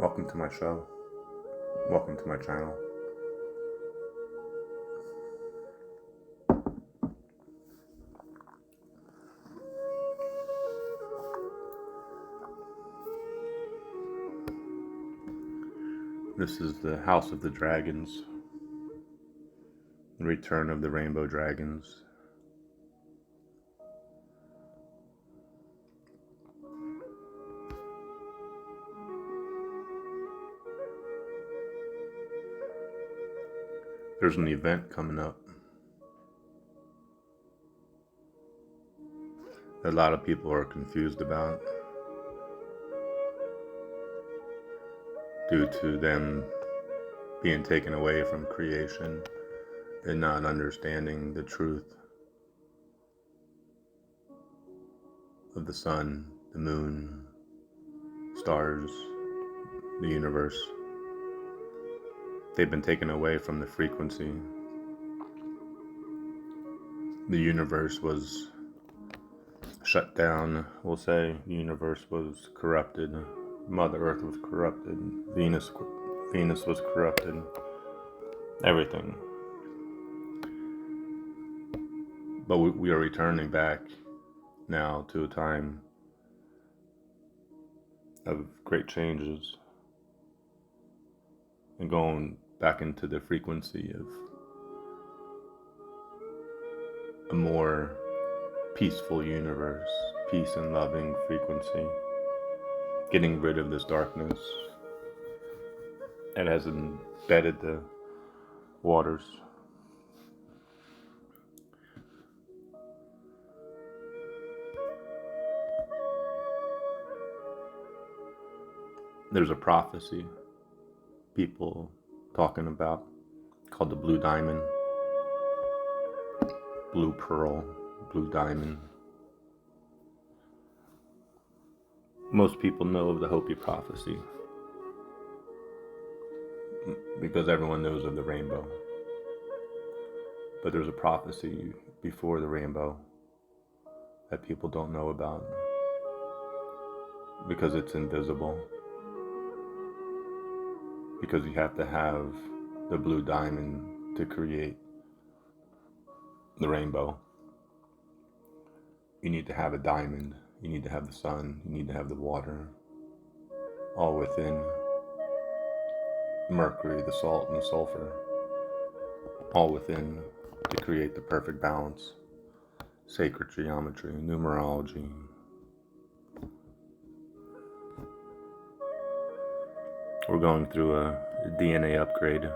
Welcome to my show. Welcome to my channel. This is the House of the Dragons, the return of the Rainbow Dragons. There's an event coming up that a lot of people are confused about due to them being taken away from creation and not understanding the truth of the sun, the moon, stars, the universe. They've been taken away from the frequency. The universe was shut down, we'll say. The universe was corrupted. Mother Earth was corrupted. Venus was corrupted. Everything. But we are returning back now to a time of great changes and going back into the frequency of a more peaceful universe, peace and loving frequency, getting rid of this darkness that has embedded the waters. There's a prophecy people talking about called the blue diamond, blue pearl, blue diamond. Most people know of the Hopi prophecy because everyone knows of the rainbow. But there's a prophecy before the rainbow that people don't know about because it's invisible. Because you have to have the blue diamond to create the rainbow. You need to have a diamond. You need to have the sun. You need to have the water. All within mercury, the salt, and the sulfur. All within to create the perfect balance. Sacred geometry, numerology. We're going through a DNA upgrade.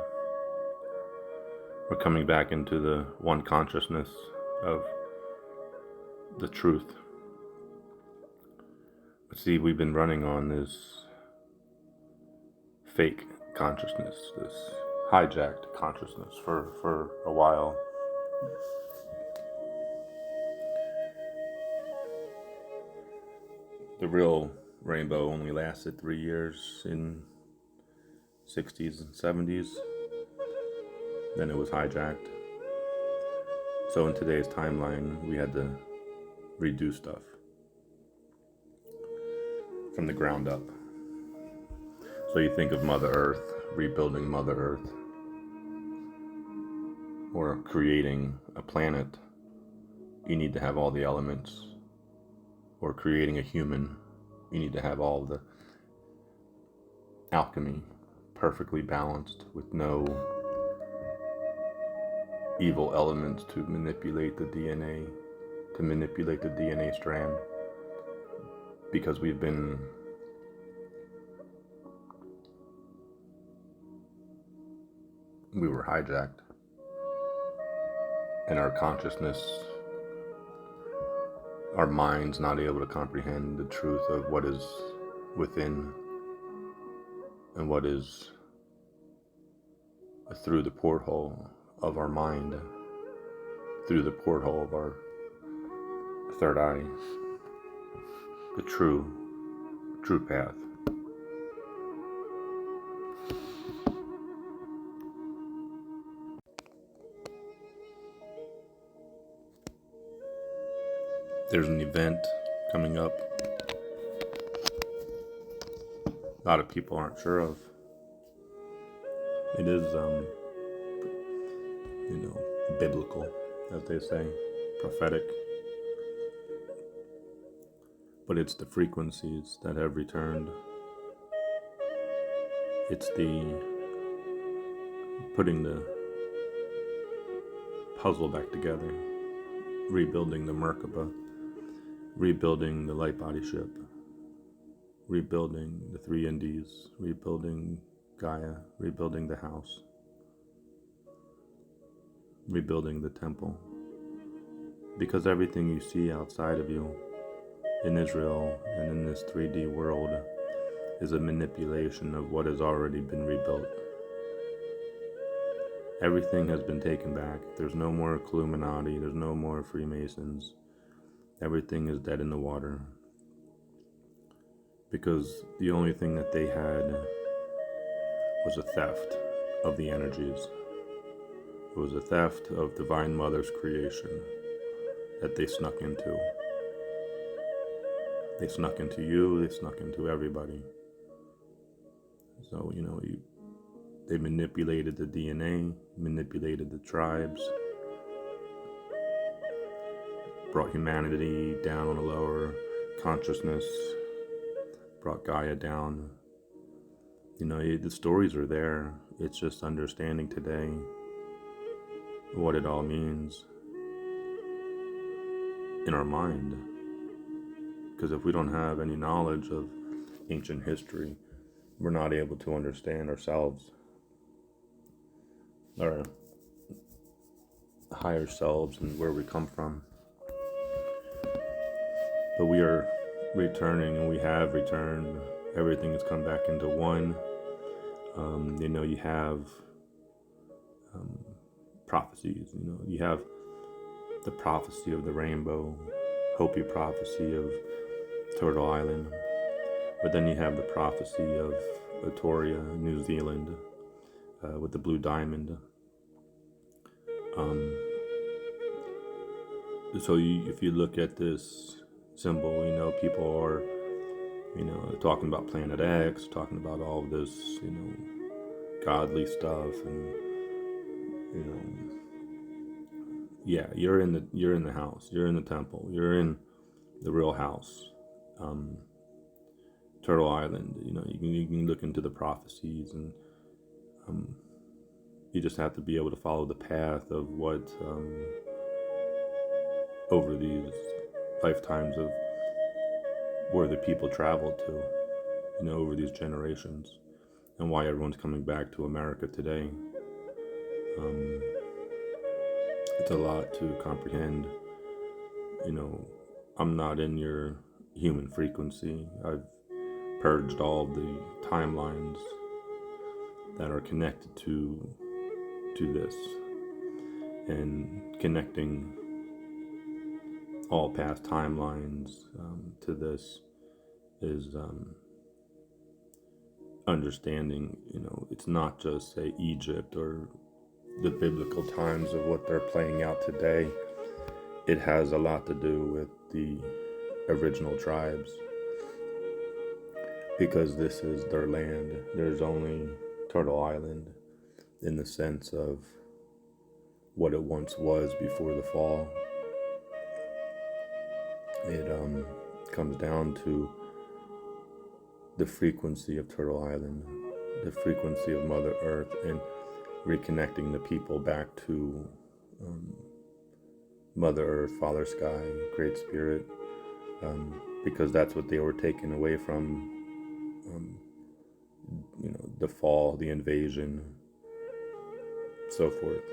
We're coming back into the one consciousness of the truth. But see, we've been running on this fake consciousness, this hijacked consciousness for a while. The real rainbow only lasted 3 years in 60s and 70s. Then it was hijacked. So in today's timeline, we had to redo stuff from the ground up. So you think of Mother Earth, rebuilding Mother Earth, or creating a planet, you need to have all the elements. Or creating a human, you need to have all the alchemy perfectly balanced with no evil elements to manipulate the DNA, to manipulate the DNA strand, because we were hijacked, and our consciousness, our mind's not able to comprehend the truth of what is within and what is through the porthole of our mind, through the porthole of our third eye, the true path. There's an event coming up a lot of people aren't sure of. It is, biblical, as they say, prophetic. But it's the frequencies that have returned. It's the putting the puzzle back together, rebuilding the Merkaba, rebuilding the light body ship, rebuilding the three Indies, rebuilding Gaia, rebuilding the house, rebuilding the temple. Because everything you see outside of you, in Israel and in this 3D world, is a manipulation of what has already been rebuilt. Everything has been taken back. There's no more Illuminati, there's no more Freemasons. Everything is dead in the water. Because the only thing that they had was a theft of the energies. It was a theft of Divine Mother's creation that they snuck into. They snuck into you, they snuck into everybody. So, they manipulated the DNA, manipulated the tribes, brought humanity down on a lower consciousness, brought Gaia down. The stories are there. It's just understanding today what it all means in our mind. Because if we don't have any knowledge of ancient history, we're not able to understand ourselves, our higher selves, and where we come from. But we are returning, and we have returned. Everything has come back into one. You have prophecies. You have the prophecy of the rainbow, Hopi prophecy of Turtle Island. But then you have the prophecy of Victoria, New Zealand, with the blue diamond. If you look at this symbol, people are, talking about Planet X, talking about all of this, godly stuff, and you're in the house, you're in the temple, you're in the real house. Turtle Island, you can look into the prophecies, and you just have to be able to follow the path of what over these lifetimes of where the people traveled to, over these generations, and why everyone's coming back to America today. It's a lot to comprehend. I'm not in your human frequency. I've purged all the timelines that are connected to this, and connecting all past timelines to this is understanding, it's not just, say, Egypt or the biblical times of what they're playing out today. It has a lot to do with the original tribes, because this is their land. There's only Turtle Island in the sense of what it once was before the fall. It comes down to the frequency of Turtle Island, the frequency of Mother Earth, and reconnecting the people back to Mother Earth, Father Sky, Great Spirit, because that's what they were taken away from, the fall, the invasion, so forth.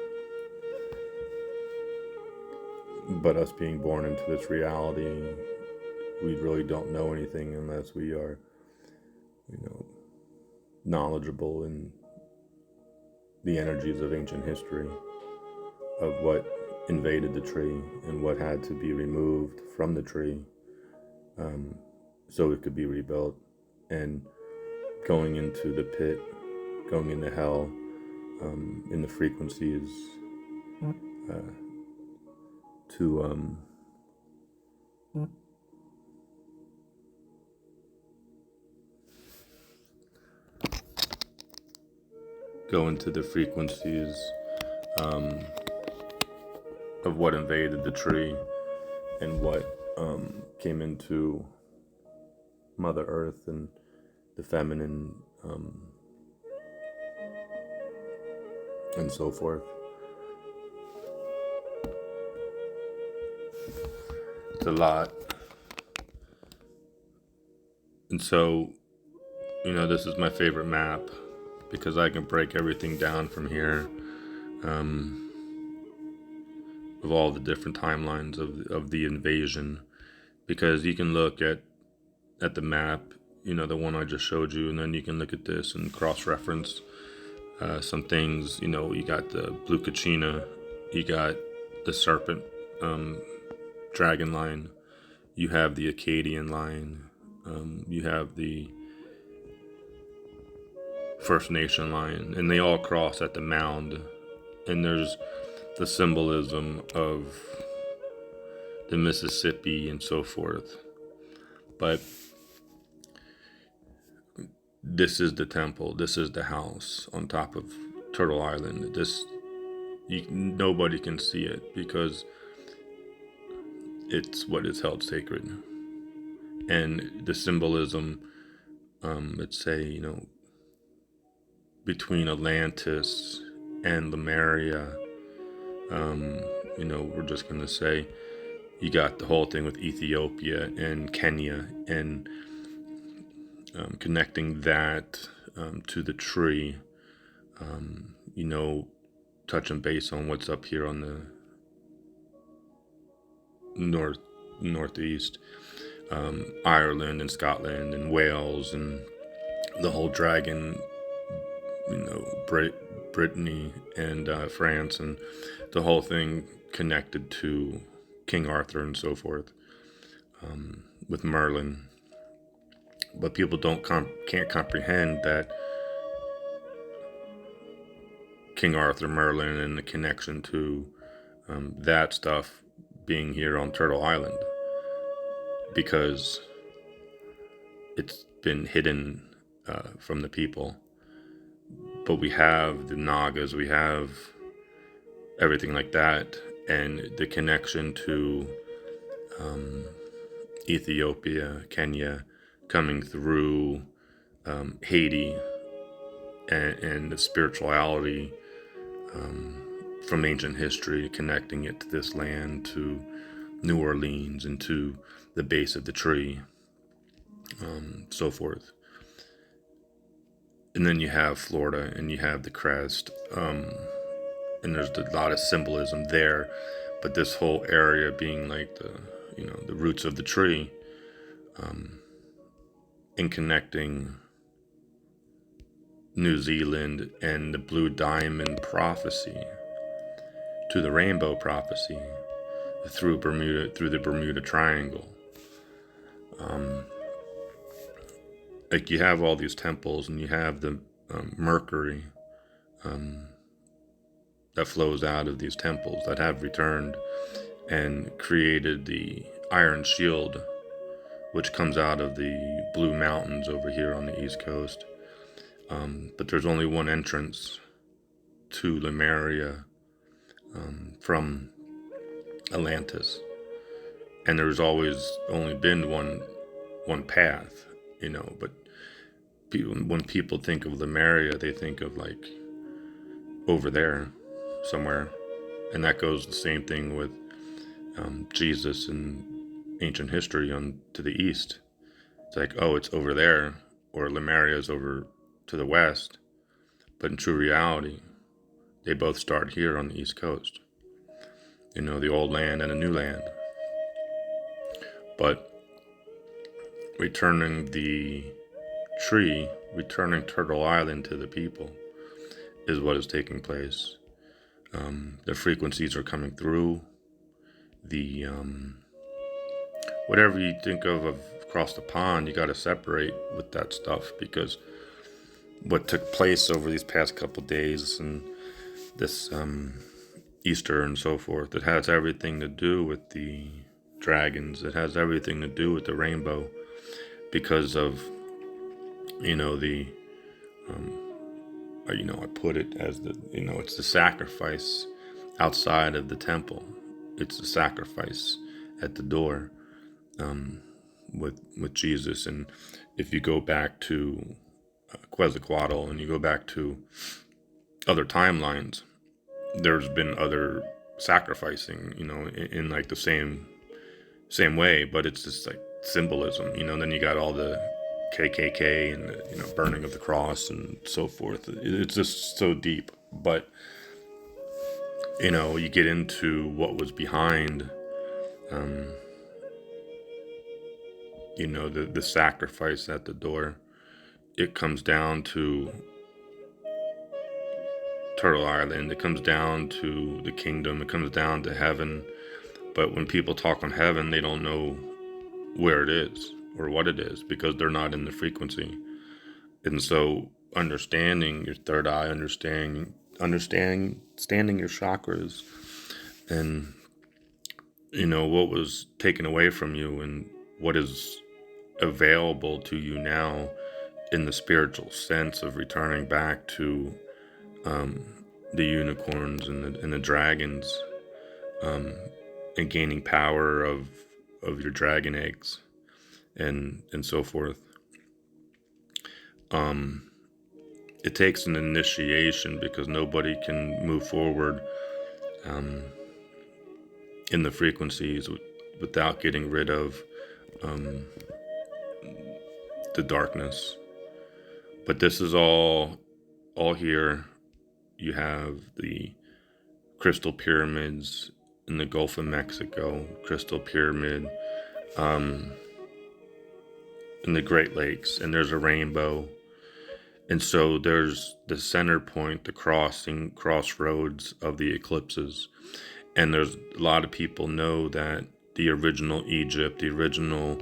But us being born into this reality, we really don't know anything unless we are, knowledgeable in the energies of ancient history, of what invaded the tree and what had to be removed from the tree so it could be rebuilt, and going into the pit, going into hell, in the frequencies to go into the frequencies of what invaded the tree and what came into Mother Earth and the feminine and so forth. It's a lot. And so, this is my favorite map because I can break everything down from here, of all the different timelines of the invasion, because you can look at the map, the one I just showed you, and then you can look at this and cross-reference some things. You got the Blue Kachina, you got the Serpent Dragon line, you have the Akkadian line, you have the First Nation line, and they all cross at the mound. And there's the symbolism of the Mississippi and so forth. But this is the temple, this is the house on top of Turtle Island. Nobody can see it because it's what is held sacred. And the symbolism, let's say, between Atlantis and Lemuria, we're just going to say you got the whole thing with Ethiopia and Kenya, and connecting that to the tree, touching base on what's up here on the northeast, Ireland and Scotland and Wales and the whole dragon, Brittany and France, and the whole thing connected to King Arthur and so forth, with Merlin. But people can't comprehend that King Arthur, Merlin, and the connection to that stuff being here on Turtle Island, because it's been hidden from the people. But we have the Nagas, we have everything like that, and the connection to Ethiopia, Kenya, coming through Haiti, and the spirituality from ancient history, connecting it to this land, to New Orleans, and to the base of the tree, so forth. And then you have Florida, and you have the crest, and there's a lot of symbolism there. But this whole area being like the roots of the tree, and connecting New Zealand and the Blue Diamond prophecy to the Rainbow prophecy through the Bermuda Triangle. Like you have all these temples, and you have the mercury that flows out of these temples that have returned and created the iron shield, which comes out of the Blue Mountains over here on the East Coast. But there's only one entrance to Lemuria from Atlantis, and there's always only been one path, but when people think of Lemuria, they think of like over there somewhere, and that goes the same thing with Jesus and ancient history on to the east. It's like, oh, it's over there, or Lemuria is over to the west, but in true reality, they both start here on the East Coast. The old land and the new land. But returning the tree, returning Turtle Island to the people is what is taking place. The frequencies are coming through. The whatever you think of across the pond, you got to separate with that stuff, because what took place over these past couple days and this Easter and so forth, it has everything to do with the dragons. It has everything to do with the rainbow, because of the I put it as it's the sacrifice outside of the temple. It's the sacrifice at the door, with Jesus. And if you go back to Quetzalcoatl and you go back to other timelines, there's been other sacrificing, in like the same way, but it's just like symbolism, then you got all the KKK and the, burning of the cross and so forth. It's just so deep, but you get into what was behind, the sacrifice at the door. It comes down to Turtle Island. It comes down to the kingdom. It comes down to heaven. But when people talk on heaven, they don't know where it is or what it is because they're not in the frequency. And so understanding your third eye, understanding your chakras, and what was taken away from you and what is available to you now in the spiritual sense of returning back to the unicorns and the dragons, and gaining power of your dragon eggs and so forth. It takes an initiation because nobody can move forward in the frequencies without getting rid of the darkness. But this is all here. You have the crystal pyramids in the Gulf of Mexico, crystal pyramid in the Great Lakes, and there's a rainbow. And so there's the center point, the crossroads of the eclipses. And there's a lot of people know that the original Egypt, the original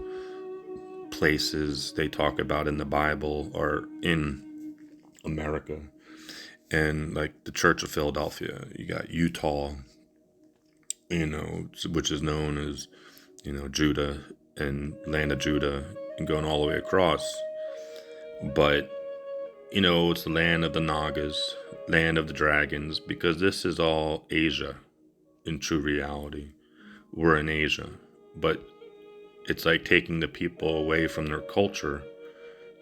places they talk about in the Bible are in America. And like the Church of Philadelphia, you got Utah, which is known as, Judah and land of Judah, and going all the way across. But, it's the land of the Nagas, land of the dragons, because this is all Asia in true reality. We're in Asia. But it's like taking the people away from their culture.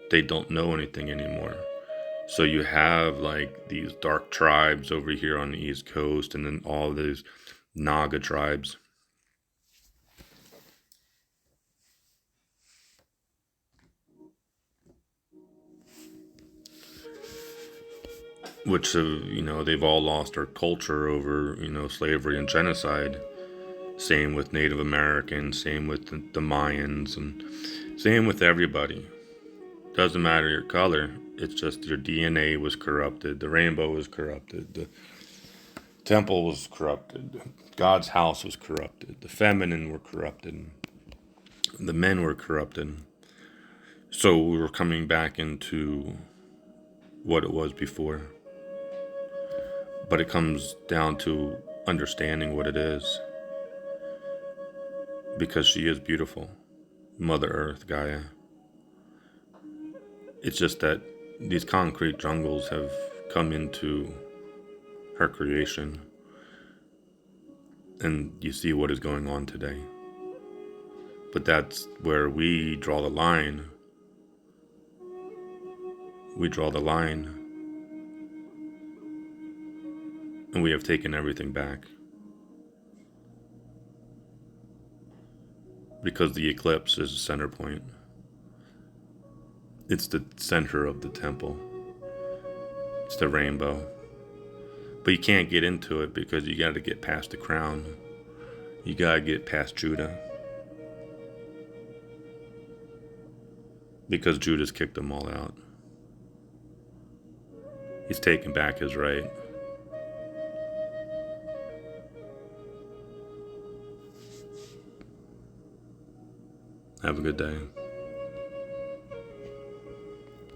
They don't know anything anymore. So you have like these dark tribes over here on the East Coast, and then all these Naga tribes. Which have, they've all lost their culture over, slavery and genocide. Same with Native Americans, same with the Mayans, and same with everybody. Doesn't matter your color, it's just your DNA was corrupted, the rainbow was corrupted, the temple was corrupted, God's house was corrupted, the feminine were corrupted, the men were corrupted. So we were coming back into what it was before. But it comes down to understanding what it is. Because she is beautiful. Mother Earth, Gaia. It's just that these concrete jungles have come into her creation. And you see what is going on today. But that's where we draw the line. We draw the line. And we have taken everything back. Because the eclipse is the center point. It's the center of the temple. It's the rainbow. But you can't get into it because you got to get past the crown. You got to get past Judah. Because Judah's kicked them all out. He's taken back his right. Have a good day.